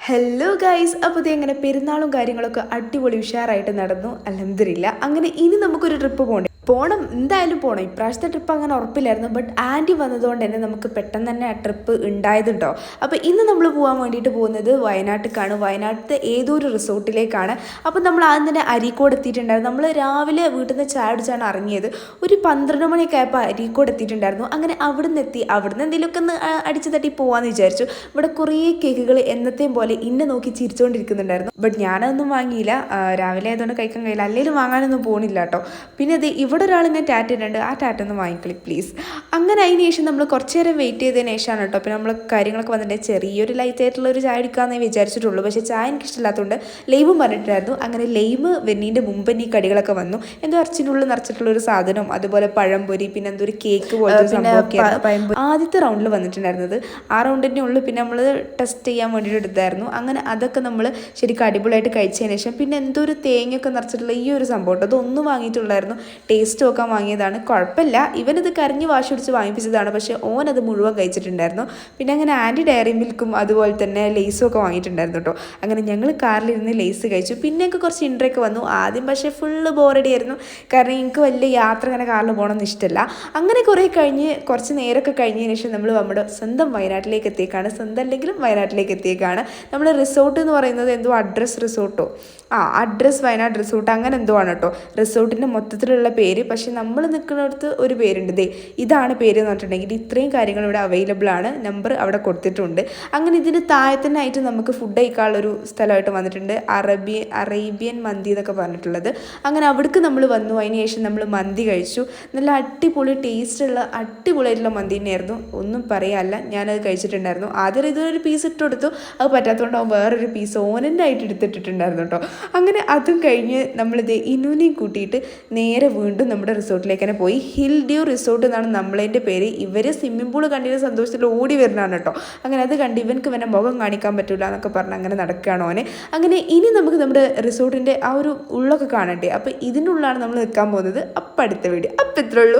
Hello guys, അപ്പോൾ ഇത് എങ്ങനെ പെരുന്നാളും കാര്യങ്ങളൊക്കെ അടിപൊളി ഉഷാറായിട്ട് നടന്നു. അൽഹംദുലില്ലാ. അങ്ങനെ ഇനി നമുക്കൊരു ട്രിപ്പ് പോകണം, എന്തായാലും പോകണം. ഇപ്രാവശ്യത്തെ ട്രിപ്പ് അങ്ങനെ ഉറപ്പില്ലായിരുന്നു, ബട്ട് ആൻറ്റി വന്നതുകൊണ്ട് തന്നെ നമുക്ക് പെട്ടെന്ന് തന്നെ ആ ട്രിപ്പ് ഉണ്ടായത് കേട്ടോ. അപ്പോൾ ഇന്ന് നമ്മൾ പോകാൻ വേണ്ടിയിട്ട് പോകുന്നത് വയനാട്ടിലേക്കാണ്. വയനാട്ടിലത്തെ ഏതോ ഒരു റിസോർട്ടിലേക്കാണ്. അപ്പോൾ നമ്മൾ ആദ്യം തന്നെ അരീക്കോട് എത്തിയിട്ടുണ്ടായിരുന്നു. നമ്മൾ രാവിലെ വീട്ടിൽ നിന്ന് ചായ അടിച്ചാണ് ഇറങ്ങിയത്. ഒരു 12 മണിയൊക്കെ ആയപ്പോൾ അരീക്കോട് എത്തിയിട്ടുണ്ടായിരുന്നു. അങ്ങനെ അവിടുന്ന് എന്തെങ്കിലുമൊക്കെ ഒന്ന് അടിച്ചു തട്ടി പോകാമെന്ന് വിചാരിച്ചു. ഇവിടെ കുറേ കേക്കുകൾ എന്നത്തെയും പോലെ ഇന്നെ നോക്കി ചിരിച്ചുകൊണ്ടിരിക്കുന്നുണ്ടായിരുന്നു. ബട്ട് ഞാനതൊന്നും വാങ്ങിയില്ല, രാവിലെ ആയതുകൊണ്ട് കഴിക്കാൻ കഴിയില്ല. അല്ലെങ്കിലും വാങ്ങാനൊന്നും പോകുന്നില്ല കേട്ടോ. പിന്നെ അത് ഇവിടെ ഒരാളിങ്ങനെ ടാറ്റ ഇട്ടുണ്ട്, ആ ടാറ്റ ഒന്ന് വാങ്ങിക്കളി പ്ലീസ്. അങ്ങനെ അതിന് ശേഷം നമ്മൾ കുറച്ച് നേരം വെയിറ്റ് ചെയ്തതിന് ശേഷമാണ് കേട്ടോ പിന്നെ നമ്മൾ കാര്യങ്ങളൊക്കെ വന്നിട്ട് ചെറിയൊരു ലൈറ്റ് ആയിട്ടുള്ള ഒരു ചായ എടുക്കാമെന്നേ വിചാരിച്ചിട്ടുള്ളൂ. പക്ഷേ ചായ എനിക്ക് ഇഷ്ടമില്ലാത്തതുകൊണ്ട് ലൈമും പറഞ്ഞിട്ടുണ്ടായിരുന്നു. അങ്ങനെ ലൈമ് വെന്നീൻ്റെ മുമ്പ് ഈ കടികളൊക്കെ വന്നു. എന്തോ ഇറച്ചിനുള്ളിൽ നിറച്ചിട്ടുള്ള ഒരു സാധനം, അതുപോലെ പഴംപൊരി, പിന്നെ എന്തോ ഒരു കേക്ക് പോലത്തെ സംഭവമൊക്കെ ആദ്യത്തെ റൗണ്ടിൽ വന്നിട്ടുണ്ടായിരുന്നത്. ആ റൗണ്ടിൻ്റെ ഉള്ളിൽ പിന്നെ നമ്മൾ ടെസ്റ്റ് ചെയ്യാൻ വേണ്ടിയിട്ട് എടുത്തായിരുന്നു. അങ്ങനെ അതൊക്കെ നമ്മൾ ശരിക്കും അടിപൊളിയായിട്ട് കഴിച്ചതിന് ശേഷം പിന്നെ എന്തോ ഒരു തേങ്ങയൊക്കെ നിറച്ചിട്ടുള്ള ഈ ഒരു സംഭവം കേട്ടോ, അതൊന്നും വാങ്ങിയിട്ടുള്ളായിരുന്നു. ടേസ്റ്റ് നോക്കാൻ വാങ്ങിയതാണ്, കുഴപ്പമില്ല. ഇവനത് കരഞ്ഞ് വാശി പിടിച്ച് വാങ്ങിപ്പിച്ചതാണ്, പക്ഷേ ഓനത് മുഴുവൻ കഴിച്ചിട്ടുണ്ടായിരുന്നു. പിന്നെ അങ്ങനെ ആൻറ്റി ഡയറി മിൽക്കും അതുപോലെ തന്നെ ലേസും ഒക്കെ വാങ്ങിയിട്ടുണ്ടായിരുന്നു കേട്ടോ. അങ്ങനെ ഞങ്ങൾ കാറിലിരുന്ന് ലേസ് കഴിച്ചു. പിന്നെയൊക്കെ കുറച്ച് ഇൻട്രൊക്കെ വന്നു ആദ്യം, പക്ഷേ ഫുള്ള് ബോറടി ആയിരുന്നു. കാരണം എനിക്ക് വലിയ യാത്ര അങ്ങനെ കാറിൽ പോകണമെന്ന് ഇഷ്ടമല്ല. അങ്ങനെ കുറേ കഴിഞ്ഞ് കുറച്ച് നേരമൊക്കെ കഴിഞ്ഞതിന് ശേഷം നമ്മൾ നമ്മുടെ സ്വന്തം വയനാട്ടിലേക്ക് എത്തിയേക്കാണ്. സ്വന്തം അല്ലെങ്കിലും വയനാട്ടിലേക്ക് എത്തിയേക്കാണ്. നമ്മൾ റിസോർട്ട് എന്ന് പറയുന്നത് എന്തോ അഡ്രസ് റിസോർട്ടോ, അഡ്രസ് വയനാട് റിസോർട്ട് അങ്ങനെ എന്തോ ആണ് കേട്ടോ റിസോർട്ടിൻ്റെ മൊത്തത്തിലുള്ള പേര്. പക്ഷെ നമ്മൾ നിൽക്കുന്നിടത്ത് ഒരു പേരുണ്ട്, ഇതാണ് പേര് എന്ന് പറഞ്ഞിട്ടുണ്ടെങ്കിൽ ഇത്രയും കാര്യങ്ങൾ ഇവിടെ അവൈലബിൾ ആണ്, നമ്പർ അവിടെ കൊടുത്തിട്ടുണ്ട്. അങ്ങനെ ഇതിന് താഴത്തന്നായിട്ട് നമുക്ക് ഫുഡ് കഴിക്കാനുള്ളൊരു സ്ഥലമായിട്ട് വന്നിട്ടുണ്ട്, അറേബ്യൻ മന്തി എന്നൊക്കെ പറഞ്ഞിട്ടുള്ളത്. അങ്ങനെ അവിടേക്ക് നമ്മൾ വന്നു. അതിന് ശേഷം നമ്മൾ മന്തി കഴിച്ചു. നല്ല അടിപൊളി ടേസ്റ്റുള്ള അടിപൊളിയായിട്ടുള്ള മന്തി തന്നെയായിരുന്നു, ഒന്നും പറയാനല്ല. ഞാനത് കഴിച്ചിട്ടുണ്ടായിരുന്നു. ആദ്യം ഇതൊരു പീസ് ഇട്ട് കൊടുത്തു, അത് പറ്റാത്തതുകൊണ്ട് അവൻ വേറൊരു പീസ് ഓനൻ്റെ ആയിട്ട് എടുത്തിട്ടുണ്ടായിരുന്നു കേട്ടോ. അങ്ങനെ അതും കഴിഞ്ഞ് നമ്മളിത് ഇനുവിനെയും കൂട്ടിയിട്ട് നേരെ വീണ്ടും നമ്മുടെ റിസോർട്ടിലേക്ക് തന്നെ പോയി. ഹിൽ ഡ്യൂ റിസോർട്ട് എന്നാണ് നമ്മളതിൻ്റെ പേര്. ഇവർ സ്വിമ്മിംഗ് പൂൾ കണ്ടിട്ട് സന്തോഷത്തിൽ ഓടി വരുന്നതാണ് കേട്ടോ. അങ്ങനെ അത് കണ്ട് ഇവനക്ക് ഇവനെ മുഖം കാണിക്കാൻ പറ്റില്ല എന്നൊക്കെ പറഞ്ഞ് അങ്ങനെ നടക്കുകയാണോ അവനെ. അങ്ങനെ ഇനി നമുക്ക് നമ്മുടെ റിസോർട്ടിൻ്റെ ആ ഒരു ഉള്ളൊക്കെ കാണണ്ടേ, അപ്പോൾ ഇതിൻ്റെ ഉള്ളിലാണ് നമ്മൾ നിൽക്കാൻ പോകുന്നത്. അപ്പം അടുത്ത വീഡിയോ അപ്പം ഇത്രേ ഉള്ളൂ.